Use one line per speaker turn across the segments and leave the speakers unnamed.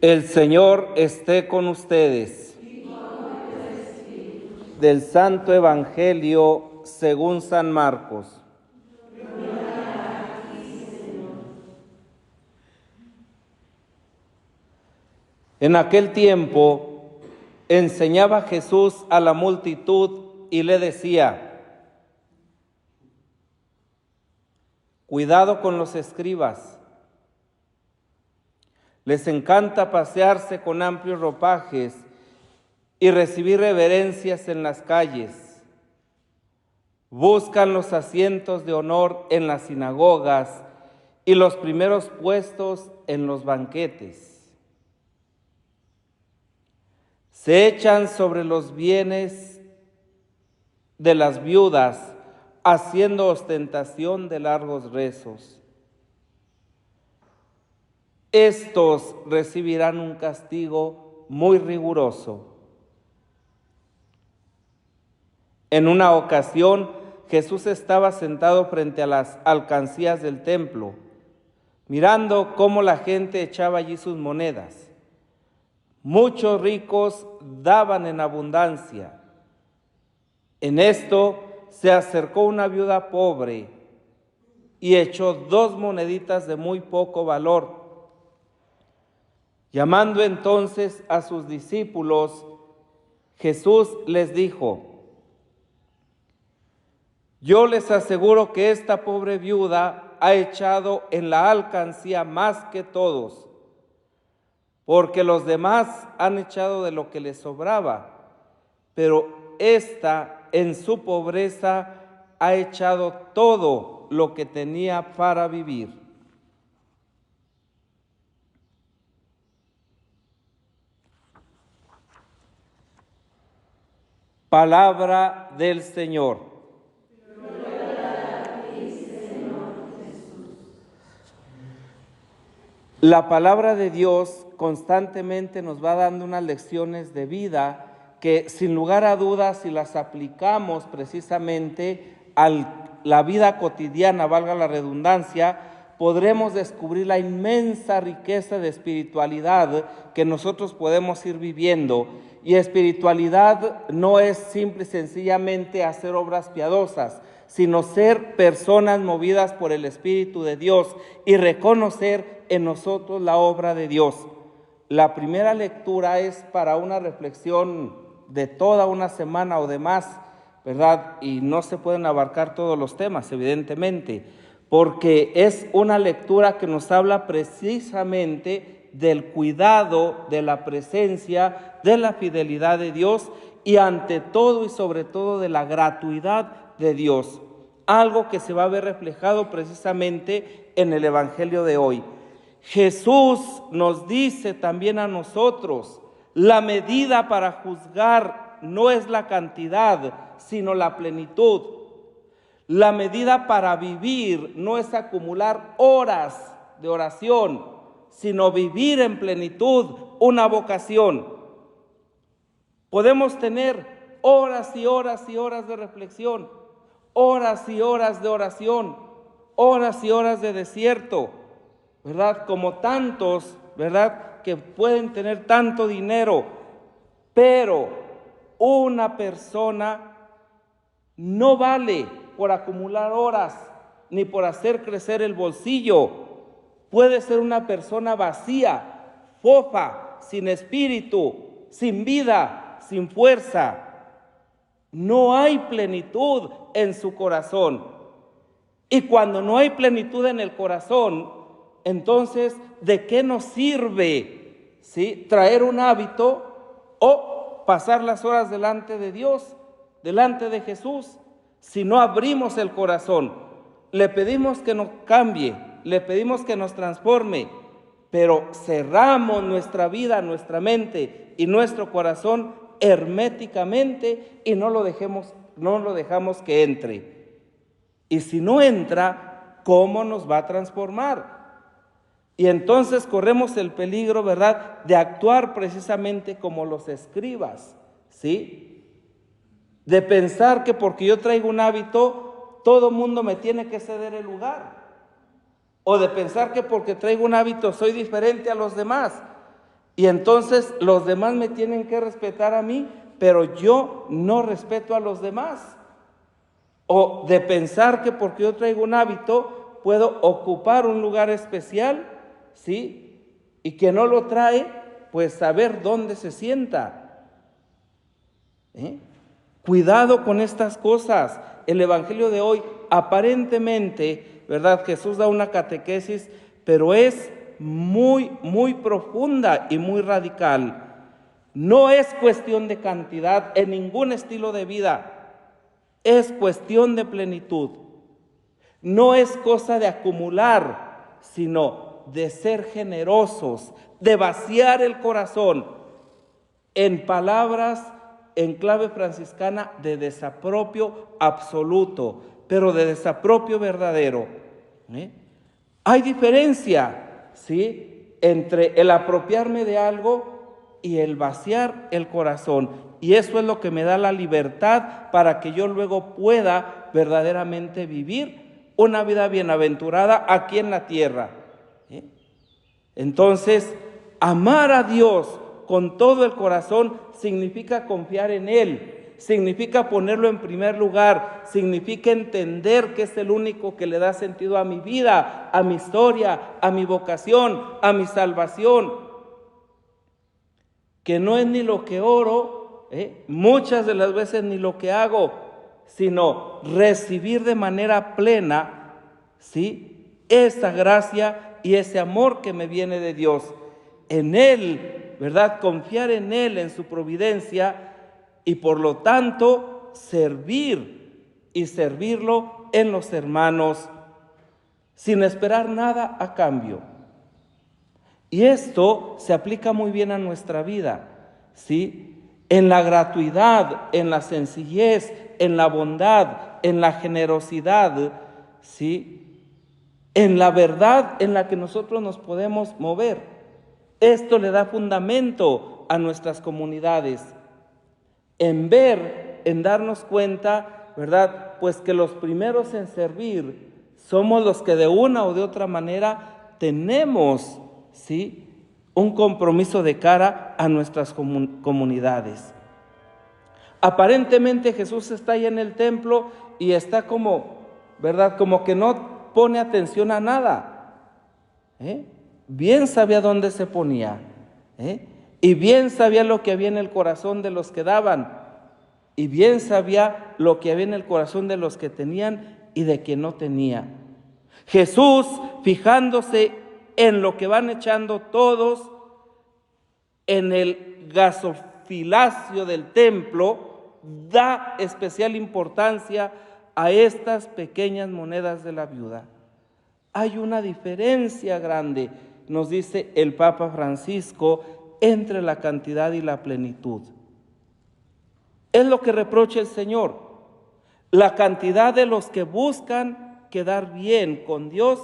El Señor esté con ustedes. Del Santo Evangelio según San Marcos. En aquel tiempo enseñaba Jesús a la multitud y le decía: cuidado con los escribas. Les encanta pasearse con amplios ropajes y recibir reverencias en las calles. Buscan los asientos de honor en las sinagogas y los primeros puestos en los banquetes. Se echan sobre los bienes de las viudas, haciendo ostentación de largos rezos. Estos recibirán un castigo muy riguroso. En una ocasión, Jesús estaba sentado frente a las alcancías del templo, mirando cómo la gente echaba allí sus monedas. Muchos ricos daban en abundancia. En esto se acercó una viuda pobre y echó 2 moneditas de muy poco valor. Llamando entonces a sus discípulos, Jesús les dijo: yo les aseguro que esta pobre viuda ha echado en la alcancía más que todos, porque los demás han echado de lo que les sobraba, pero ésta en su pobreza ha echado todo lo que tenía para vivir. Palabra del Señor. La palabra de Dios constantemente nos va dando unas lecciones de vida que, sin lugar a dudas, si las aplicamos precisamente a la vida cotidiana, valga la redundancia, podremos descubrir la inmensa riqueza de espiritualidad que nosotros podemos ir viviendo. Y espiritualidad no es simple y sencillamente hacer obras piadosas, sino ser personas movidas por el Espíritu de Dios y reconocer en nosotros la obra de Dios. La primera lectura es para una reflexión de toda una semana o demás, ¿verdad? Y no se pueden abarcar todos los temas, evidentemente, porque es una lectura que nos habla precisamente del cuidado, de la presencia, de la fidelidad de Dios y ante todo y sobre todo de la gratuidad de Dios. Algo que se va a ver reflejado precisamente en el Evangelio de hoy. Jesús nos dice también a nosotros: la medida para juzgar no es la cantidad, sino la plenitud. La medida para vivir no es acumular horas de oración, sino vivir en plenitud una vocación. Podemos tener horas y horas y horas de reflexión, horas y horas de oración, horas y horas de desierto, ¿verdad? Como tantos, ¿verdad?, que pueden tener tanto dinero, pero una persona no vale por acumular horas, ni por hacer crecer el bolsillo. Puede ser una persona vacía, fofa, sin espíritu, sin vida, sin fuerza. No hay plenitud en su corazón. Y cuando no hay plenitud en el corazón, entonces, ¿de qué nos sirve, ¿sí?, traer un hábito o pasar las horas delante de Dios, delante de Jesús, si no abrimos el corazón? Le pedimos que nos cambie, le pedimos que nos transforme, pero cerramos nuestra vida, nuestra mente y nuestro corazón herméticamente y no lo dejamos que entre. Y si no entra, ¿cómo nos va a transformar? Y entonces corremos el peligro, ¿verdad?, de actuar precisamente como los escribas, ¿sí? De pensar que porque yo traigo un hábito, todo mundo me tiene que ceder el lugar. O de pensar que porque traigo un hábito soy diferente a los demás. Y entonces los demás me tienen que respetar a mí, pero yo no respeto a los demás. O de pensar que porque yo traigo un hábito puedo ocupar un lugar especial, ¿sí? Y que no lo trae, pues saber dónde se sienta. Cuidado con estas cosas. El evangelio de hoy, aparentemente, ¿verdad?, Jesús da una catequesis, pero es muy, muy profunda y muy radical. No es cuestión de cantidad en ningún estilo de vida. Es cuestión de plenitud. No es cosa de acumular, sino de ser generosos, de vaciar el corazón. En palabras, en clave franciscana, de desapropio absoluto, pero de desapropio verdadero. Hay diferencia, ¿sí?, entre el apropiarme de algo y el vaciar el corazón. Y eso es lo que me da la libertad para que yo luego pueda verdaderamente vivir una vida bienaventurada aquí en la tierra. Entonces, amar a Dios con todo el corazón significa confiar en Él, significa ponerlo en primer lugar, significa entender que es el único que le da sentido a mi vida, a mi historia, a mi vocación, a mi salvación. Que no es ni lo que oro, muchas de las veces ni lo que hago, sino recibir de manera plena, ¿sí?, esa gracia y ese amor que me viene de Dios. En Él, ¿verdad?, confiar en Él, en su providencia, y por lo tanto servir y servirlo en los hermanos sin esperar nada a cambio. Y esto se aplica muy bien a nuestra vida, ¿sí?, en la gratuidad, en la sencillez, en la bondad, en la generosidad, ¿sí?, en la verdad en la que nosotros nos podemos mover. Esto le da fundamento a nuestras comunidades. En ver, en darnos cuenta, ¿verdad?, pues que los primeros en servir somos los que de una o de otra manera tenemos, ¿sí?, un compromiso de cara a nuestras comunidades. Aparentemente Jesús está ahí en el templo y está como, ¿verdad?, como que no pone atención a nada. Bien sabía dónde se ponía, y bien sabía lo que había en el corazón de los que daban, y bien sabía lo que había en el corazón de los que tenían y de quien no tenía. Jesús, fijándose en lo que van echando todos en el gasofilacio del templo, da especial importancia a estas pequeñas monedas de la viuda. Hay una diferencia grande, nos dice el Papa Francisco, entre la cantidad y la plenitud. Es lo que reprocha el Señor, la cantidad de los que buscan quedar bien con Dios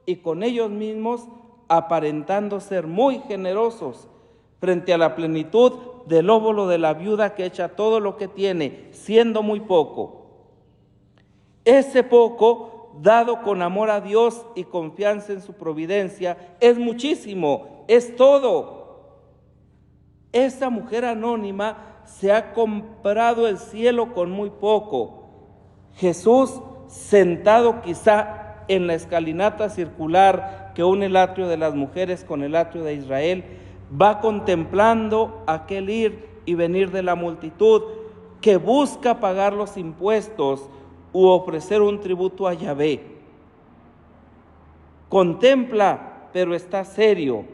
y con ellos mismos, aparentando ser muy generosos, frente a la plenitud del óbolo de la viuda que echa todo lo que tiene, siendo muy poco. Ese poco, dado con amor a Dios y confianza en su providencia, es muchísimo, es todo. Esa mujer anónima se ha comprado el cielo con muy poco. Jesús sentado quizá en la escalinata circular que une el atrio de las mujeres con el atrio de Israel, va contemplando aquel ir y venir de la multitud que busca pagar los impuestos u ofrecer un tributo a Yahvé. Contempla, pero está serio.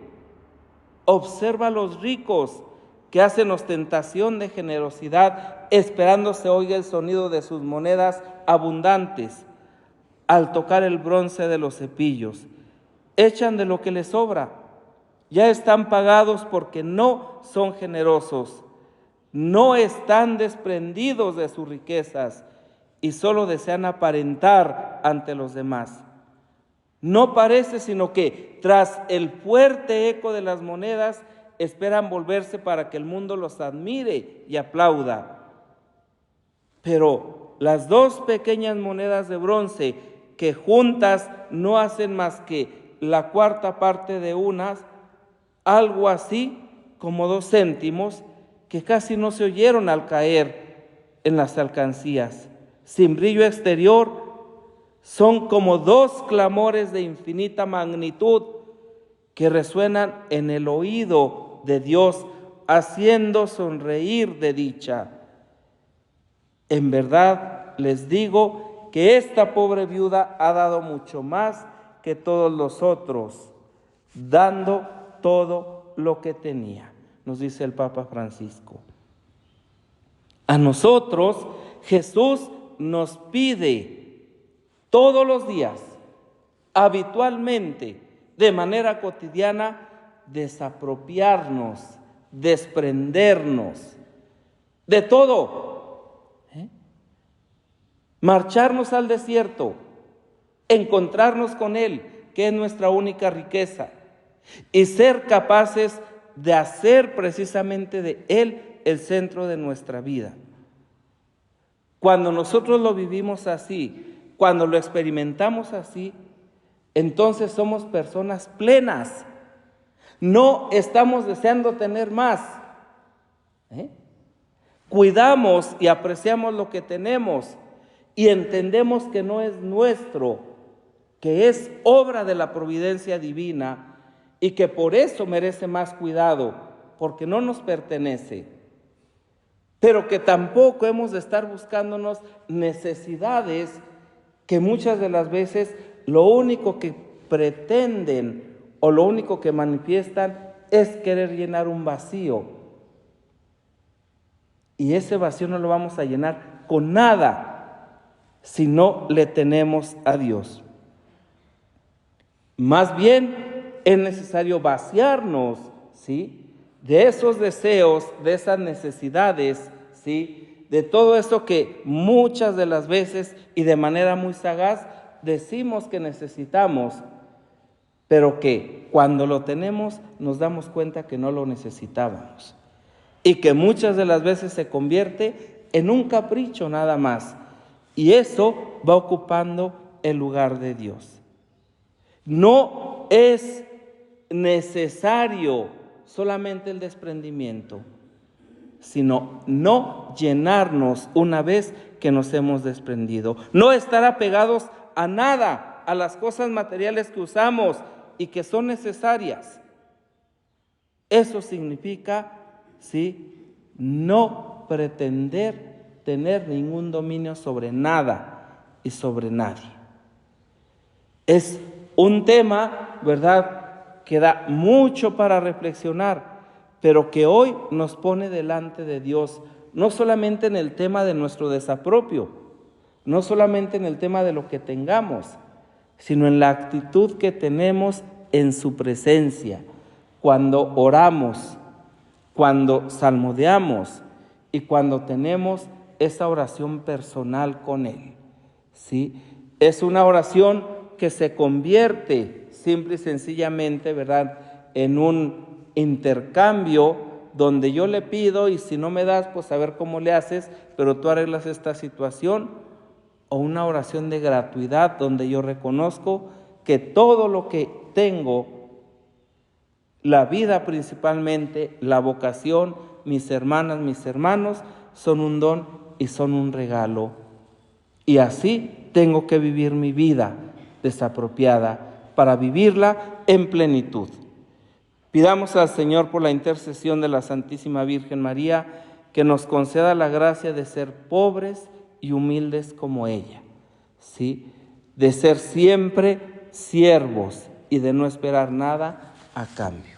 Observa a los ricos que hacen ostentación de generosidad, esperando se oiga el sonido de sus monedas abundantes al tocar el bronce de los cepillos. Echan de lo que les sobra. Ya están pagados porque no son generosos. No están desprendidos de sus riquezas y solo desean aparentar ante los demás. No parece sino que tras el fuerte eco de las monedas esperan volverse para que el mundo los admire y aplauda. Pero las dos pequeñas monedas de bronce que juntas no hacen más que la cuarta parte de unas, algo así como 2 céntimos, que casi no se oyeron al caer en las alcancías, sin brillo exterior, son como 2 clamores de infinita magnitud que resuenan en el oído de Dios, haciendo sonreír de dicha. En verdad les digo que esta pobre viuda ha dado mucho más que todos los otros, dando todo lo que tenía, nos dice el Papa Francisco. A nosotros Jesús nos pide todos los días, habitualmente, de manera cotidiana, desapropiarnos, desprendernos de todo, marcharnos al desierto, encontrarnos con Él, que es nuestra única riqueza, y ser capaces de hacer precisamente de Él el centro de nuestra vida. Cuando nosotros lo vivimos así, cuando lo experimentamos así, entonces somos personas plenas. No estamos deseando tener más. Cuidamos y apreciamos lo que tenemos y entendemos que no es nuestro, que es obra de la providencia divina y que por eso merece más cuidado, porque no nos pertenece. Pero que tampoco hemos de estar buscándonos necesidades que muchas de las veces lo único que pretenden o lo único que manifiestan es querer llenar un vacío. Y ese vacío no lo vamos a llenar con nada si no le tenemos a Dios. Más bien es necesario vaciarnos, ¿sí?, de esos deseos, de esas necesidades, ¿sí?, de todo eso que muchas de las veces y de manera muy sagaz decimos que necesitamos, pero que cuando lo tenemos nos damos cuenta que no lo necesitábamos y que muchas de las veces se convierte en un capricho nada más, y eso va ocupando el lugar de Dios. No es necesario solamente el desprendimiento, sino no llenarnos una vez que nos hemos desprendido. No estar apegados a nada, a las cosas materiales que usamos y que son necesarias. Eso significa, ¿sí?, no pretender tener ningún dominio sobre nada y sobre nadie. Es un tema, ¿verdad?, que da mucho para reflexionar, pero que hoy nos pone delante de Dios, no solamente en el tema de nuestro desapropio, no solamente en el tema de lo que tengamos, sino en la actitud que tenemos en su presencia, cuando oramos, cuando salmodiamos y cuando tenemos esa oración personal con Él, ¿sí? Es una oración que se convierte simple y sencillamente, ¿verdad?, en un intercambio donde yo le pido y si no me das, pues a ver cómo le haces, pero tú arreglas esta situación, o una oración de gratuidad donde yo reconozco que todo lo que tengo, la vida principalmente, la vocación, mis hermanas, mis hermanos, son un don y son un regalo. Y así tengo que vivir mi vida desapropiada para vivirla en plenitud. Pidamos al Señor por la intercesión de la Santísima Virgen María que nos conceda la gracia de ser pobres y humildes como ella, ¿sí? De ser siempre siervos y de no esperar nada a cambio.